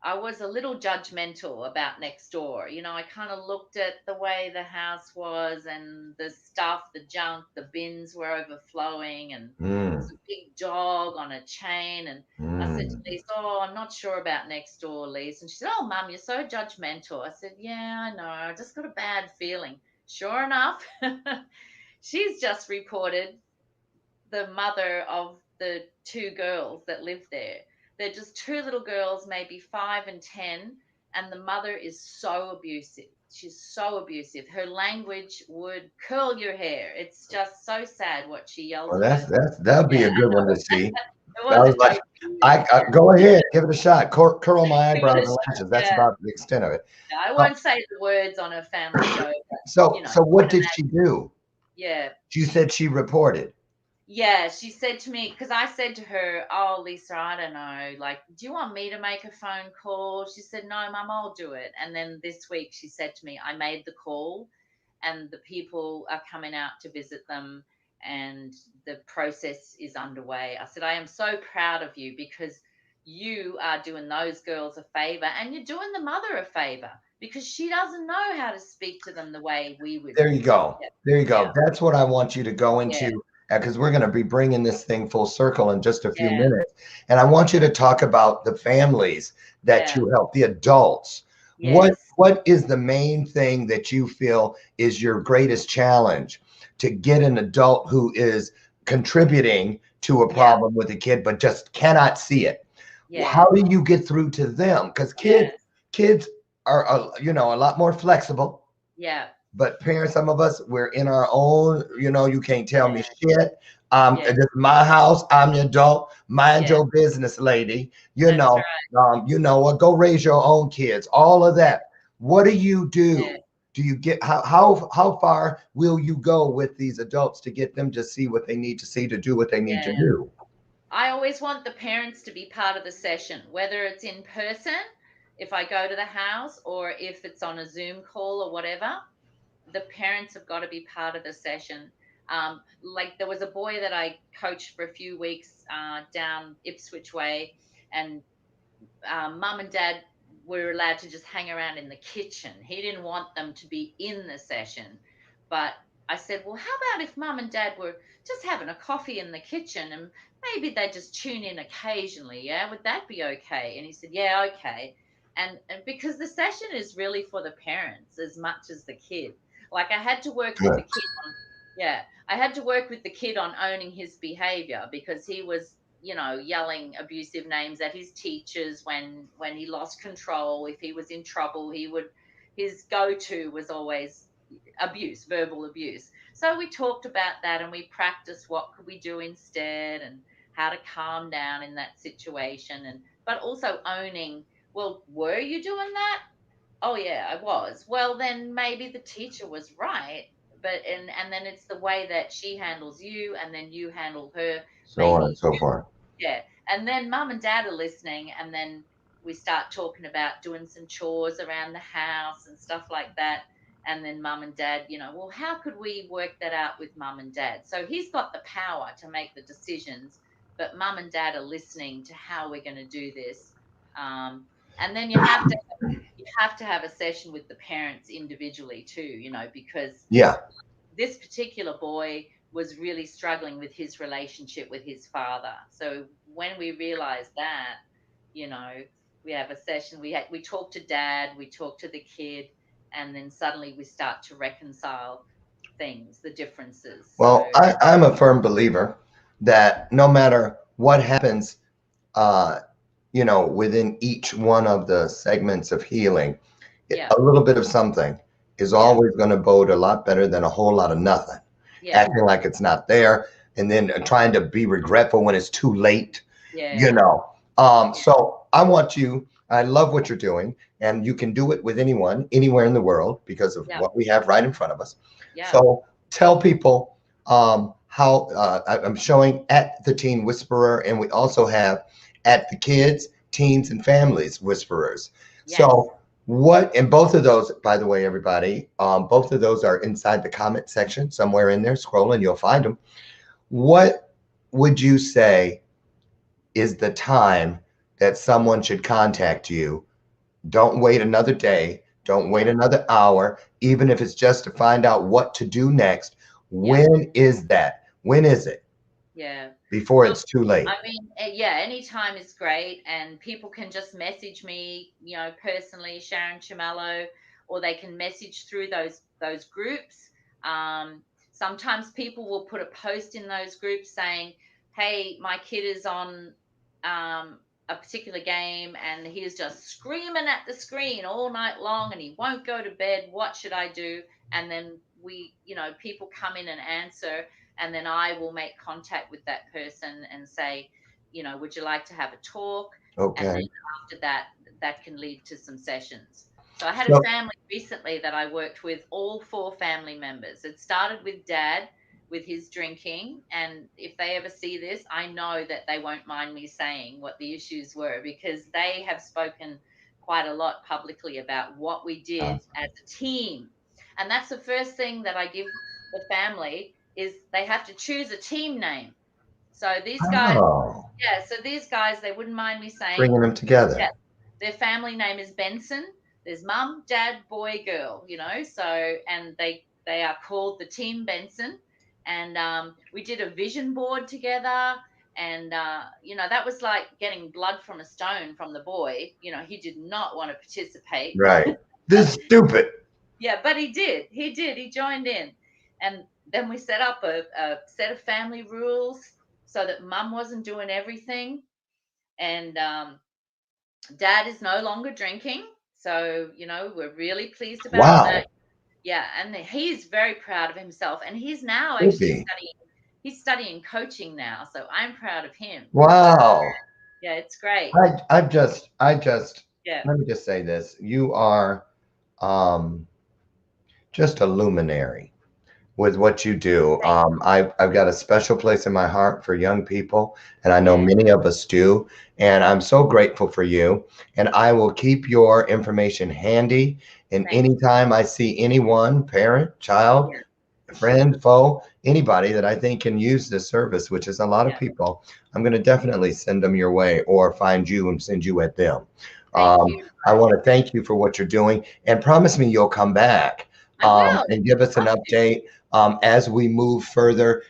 I was a little judgmental about next door. I kind of looked at the way the house was and the stuff, the junk, the bins were overflowing, and there was Mm. a big dog on a chain. And I said to Mm. Lise, "Oh, I'm not sure about next door, Lise." And she said, "Oh, Mum, you're so judgmental." I said, "Yeah, I know. I just got a bad feeling." Sure enough, she's just reported the mother of the two girls that live there. They're just two little girls, maybe 5 and 10, and the mother is so abusive. She's so abusive. Her language would curl your hair. It's just so sad what she yells Well, at that's us. that'll be Yeah, a good one to see. it I was a was like, joke for you. I go Yeah, ahead, give it a shot. Curl my give it eyebrows a and shot. lashes. That's Yeah, about the extent of it. I Uh, won't say the words on a family show, but so, you what can did she imagine. do? Yeah, She said she reported. Yeah, she said to me, because I said to her, "Oh, Lisa, I don't know. Like, do you want me to make a phone call?" She said, "No, Mum, I'll do it." And then this week she said to me, "I made the call and the people are coming out to visit them and the process is underway." I said, "I am so proud of you because you are doing those girls a favor and you're doing the mother a favor because she doesn't know how to speak to them the way we would." There you go. Yeah, There you yeah, go. That's what I want you to go yeah, into, because we're going to be bringing this thing full circle in just a few yeah, minutes. And I want you to talk about the families that yeah, you help, the adults. What yes. what is the main thing that you feel is your greatest challenge to get an adult who is contributing to a Yeah, problem with a kid but just cannot see it? How yeah, do you get through to them? Because yes, kids are a lot more flexible, yeah, but parents, some of us, we're in our own, you can't tell me yeah, shit. yeah, This is my house. I'm the adult. Mind yeah, your business, lady. that's right. What, go raise your own kids, all of Yeah, that. What do you yeah, do? Do you get how far will you go with these adults to get them to see what they need to see, to do what they need to yeah. do? I always want the parents to be part of the session, whether it's in person, if I go to the house, or if it's on a Zoom call or whatever. The parents have got to be part of the session. Like there was a boy that I coached for a few weeks down Ipswich Way, and mum and dad were allowed to just hang around in the kitchen. He didn't want them to be in the session. But I said, well, how about if mum and dad were just having a coffee in the kitchen and maybe they just tune in occasionally? Yeah, would that be okay? And he said, yeah, okay. And because the session is really for the parents as much as the kid. Like I had to work with the Good. kid on, yeah, I had to work with the kid on owning his behavior because he was, yelling abusive names at his teachers when he lost control. If he was in trouble, his go-to was always abuse, verbal abuse. So we talked about that and we practiced what could we do instead and how to calm down in that situation, and but also owning, well, were you doing that? Oh yeah, I was. Well, then maybe the teacher was right, but and then it's the way that she handles you and then you handle her. So on and Maybe so forth. yeah. And then mum and dad are listening, and then we start talking about doing some chores around the house and stuff like that. And then mum and dad, well, how could we work that out with mum and dad? So he's got the power to make the decisions, but mum and dad are listening to how we're going to do this. And then you have to have a session with the parents individually too, because Yeah. this particular boy was really struggling with his relationship with his father. So when we realized that, we have a session, we talk to dad, we talk to the kid, and then suddenly we start to reconcile things, the differences. Well, So I'm a firm believer that no matter what happens, uh, within each one of the segments of healing, yeah, a little bit of something is yeah, always going to bode a lot better than a whole lot of nothing. yeah, Acting like it's not there, and then trying to be regretful when it's too late. yeah, So I love what you're doing, and you can do it with anyone, anywhere in the world, because of yeah, what we have right in front of us. yeah, So tell people how I'm showing at the Teen Whisperer, and we also have at the Kids, Teens, and Families Whisperers. yes, So and both of those, by the way, everybody, both of those are inside the comment section somewhere in there. Scroll and you'll find them. What would you say is the time that someone should contact you? Don't wait another day. Don't wait yeah, another hour, even if it's just to find out what to do next. yeah, When is that? When is it? yeah. Before Look, it's too late. I mean, yeah, any time is great, and people can just message me, personally, Sharon CHEMELLO, or they can message through those groups. Sometimes people will put a post in those groups saying, "Hey, my kid is on a particular game, and he is just screaming at the screen all night long, and he won't go to bed. What should I do?" And then people come in and answer, and then I will make contact with that person and say, would you like to have a talk? And then Okay. after that, that can lead to some sessions. So I had a So, family recently that I worked with, all 4 family members. It started with dad with his drinking, and if they ever see this, I know that they won't mind me saying what the issues were, because they have spoken quite a lot publicly about what we did as a team. And that's the first thing that I give the family, is they have to choose a team name. So these guys, oh, yeah, so these guys, they wouldn't mind me saying, bringing them yeah, together. their family name is Benson. There's mum, dad, boy, girl, so, and they are called the Team Benson. And we did a vision board together. And, that was like getting blood from a stone from the boy. He did not want to participate. Right. This is stupid. Yeah, but he did. He did. He joined in. And then we set up a set of family rules so that mum wasn't doing everything. And dad is no longer drinking. So, we're really pleased about that. Wow. Yeah. And he's very proud of himself. And he's now Could actually be. studying coaching now. So I'm proud of him. Wow. Yeah, it's great. I just Yeah. let me just say this. You are um just a luminary with what you do. Thank I've got a special place in my heart for young people, and I know Yeah. many of us do. And I'm so grateful for you. And I will keep your information handy. And Thank you. anytime I see anyone, parent, child, Yeah. friend, foe, anybody that I think can use this service, which is a lot of Yeah. people, I'm going to definitely send them your way or find you and send you at them. Thank you. I want to thank you for what you're doing and promise me you'll come back I will. and give us an Love to. update as we move further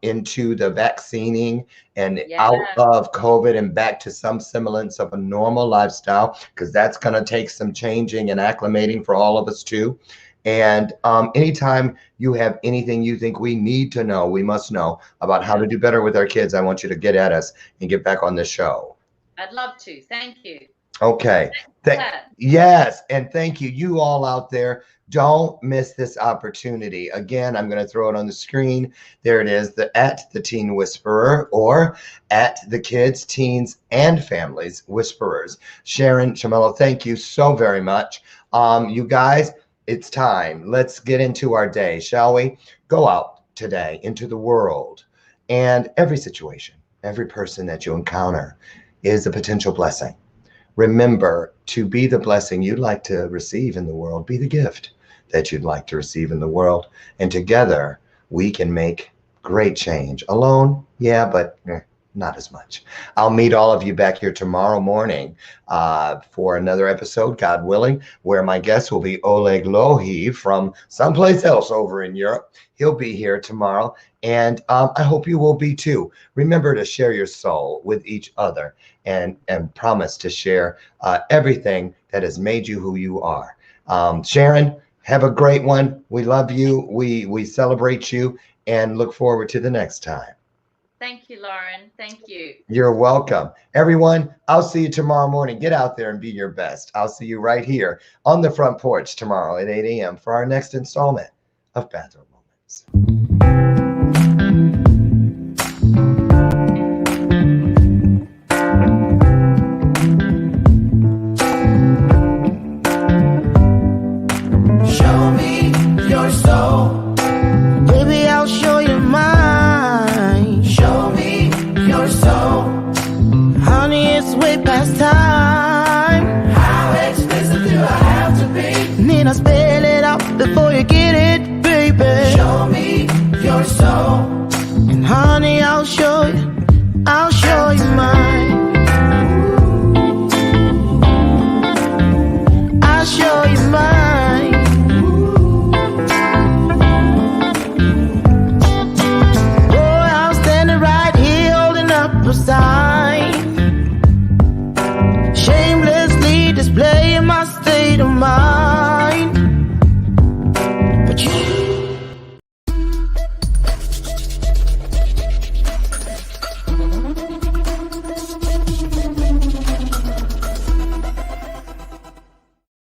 into the vaccinating and Yeah. out of COVID and back to some semblance of a normal lifestyle, because that's going to take some changing and acclimating for all of us too. And anytime you have anything you think we need to know, we must know about how Yeah. to do better with our kids, I want you to get at us and get back on this show. I'd love to. Thank you. Okay. That. Yes. And thank you. You all out there, don't miss this opportunity. Again, I'm going to throw it on the screen. There it is, at the Teen Whisperer, or at the Kids, Teens, and Families Whisperers. Sharon CHEMELLO, thank you so very much. You guys, it's time. Let's get into our day, shall we? Go out today into the world, and every situation, every person that you encounter is a potential blessing. Remember to be the blessing you'd like to receive in the world. Be the gift that you'd like to receive in the world. And together we can make great change. Alone, yeah, but not as much. I'll meet all of you back here tomorrow morning for another episode, God willing, where my guest will be Oleg Lohi from someplace else over in Europe. He'll be here tomorrow, and I hope you will be too. Remember to share your soul with each other and promise to share everything that has made you who you are. Sharon, have a great one. We love you. We celebrate you and look forward to the next time. Thank you, Lauren. Thank you. You're welcome. Everyone, I'll see you tomorrow morning. Get out there and be your best. I'll see you right here on the front porch tomorrow at 8 a.m. for our next installment of Bathrobe Moments. Show me your soul. Baby, I'll show you mine. Show me your soul. Honey, it's way past time. How expensive do I have to be? Need I spell it out before you get it, baby? Show me your soul. And honey, I'll show you mine.